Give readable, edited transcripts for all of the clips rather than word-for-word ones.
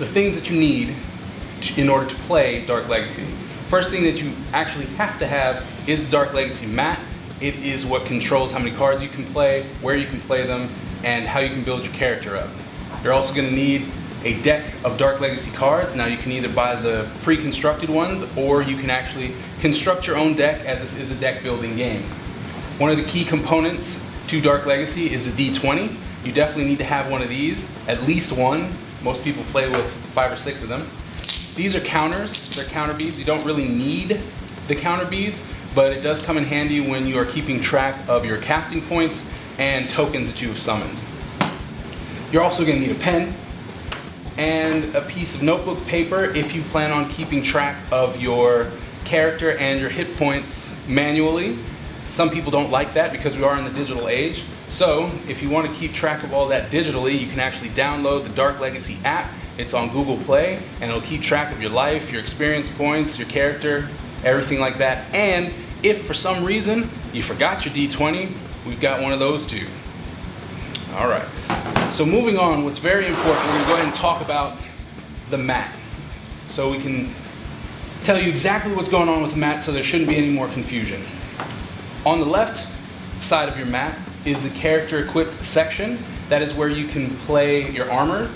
the things that you need in order to play Dark Legacy. First thing that you actually have to have is the Dark Legacy mat. It is what controls how many cards you can play, where you can play them, and how you can build your character up. You're also going to need a deck of Dark Legacy cards. Now you can either buy the pre-constructed ones, or you can actually construct your own deck, as this is a deck building game. One of the key components to Dark Legacy is the D20. You definitely need to have one of these, at least one. Most people play with 5 or 6 of them. These are counters, they're counter beads. You don't really need the counter beads, but it does come in handy when you are keeping track of your casting points and tokens that you have summoned. You're also going to need a pen and a piece of notebook paper if you plan on keeping track of your character and your hit points manually. Some people don't like that because we are in the digital age. So if you want to keep track of all that digitally, you can actually download the Dark Legacy app. It's on Google Play, and it'll keep track of your life, your experience points, your character, everything like that. And if for some reason you forgot your D20, we've got one of those too. All right. So moving on, what's very important, we're going to go ahead and talk about the mat. So we can tell you exactly what's going on with the mat so there shouldn't be any more confusion. On the left side of your mat is the character equipped section. That is where you can play your armor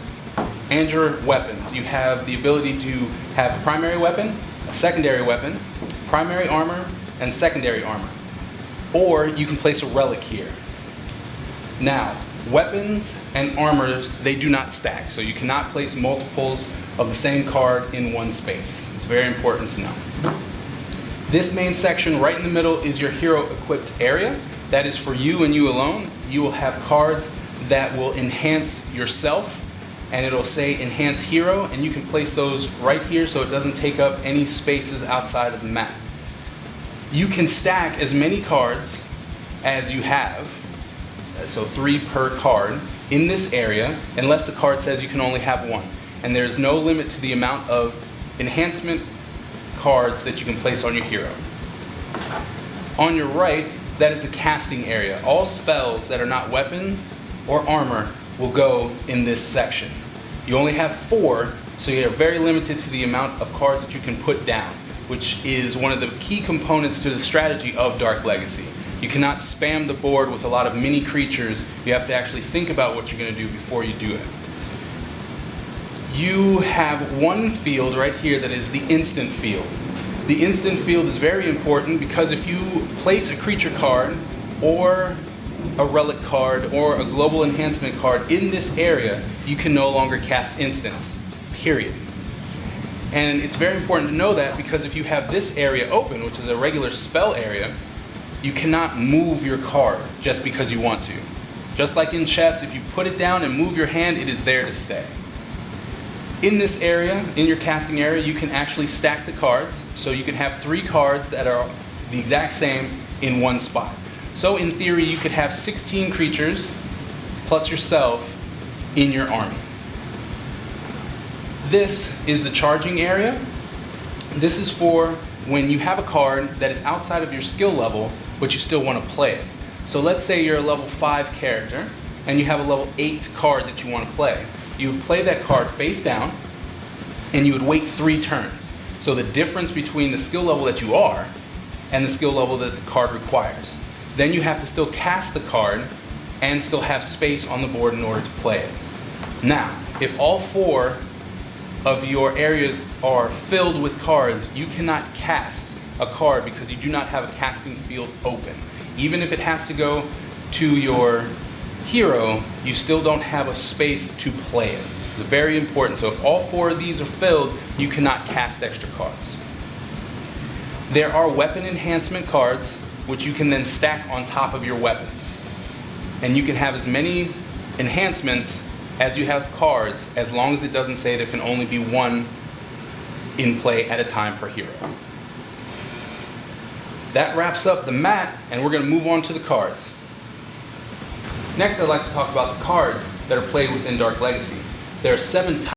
and your weapons. You have the ability to have a primary weapon, a secondary weapon, primary armor, and secondary armor. Or you can place a relic here. Now, weapons and armors, they do not stack, so you cannot place multiples of the same card in one space. It's very important to know. This main section right in the middle is your hero equipped area. That is for you and you alone. You will have cards that will enhance yourself, and it'll say enhance hero, and you can place those right here so it doesn't take up any spaces outside of the map. You can stack as many cards as you have, so 3 per card, in this area, unless the card says you can only have 1. And there's no limit to the amount of enhancement cards that you can place on your hero. On your right, that is the casting area. All spells that are not weapons or armor will go in this section. You only have 4, so you're very limited to the amount of cards that you can put down, which is one of the key components to the strategy of Dark Legacy. You cannot spam the board with a lot of mini creatures. You have to actually think about what you're going to do before you do it. You have one field right here that is the instant field. The instant field is very important because if you place a creature card or a relic card or a global enhancement card in this area, you can no longer cast instants, period. And it's very important to know that because if you have this area open, which is a regular spell area, you cannot move your card just because you want to. Just like in chess, if you put it down and move your hand, it is there to stay. In this area, in your casting area, you can actually stack the cards. So you can have 3 cards that are the exact same in one spot. So in theory, you could have 16 creatures plus yourself in your army. This is the charging area. This is for when you have a card that is outside of your skill level, but you still want to play it. So let's say you're a level 5 character and you have a level 8 card that you want to play. You would play that card face down and you would wait 3 turns. So the difference between the skill level that you are and the skill level that the card requires. Then you have to still cast the card and still have space on the board in order to play it. Now, if all 4 of your areas are filled with cards, you cannot cast a card because you do not have a casting field open. Even if it has to go to your hero, you still don't have a space to play it. It's very important. So if all 4 of these are filled, you cannot cast extra cards. There are weapon enhancement cards, which you can then stack on top of your weapons. And you can have as many enhancements as you have cards, as long as it doesn't say there can only be 1 in play at a time per hero. That wraps up the mat, and we're going to move on to the cards. Next, I'd like to talk about the cards that are played within Dark Legacy. There are 7 types.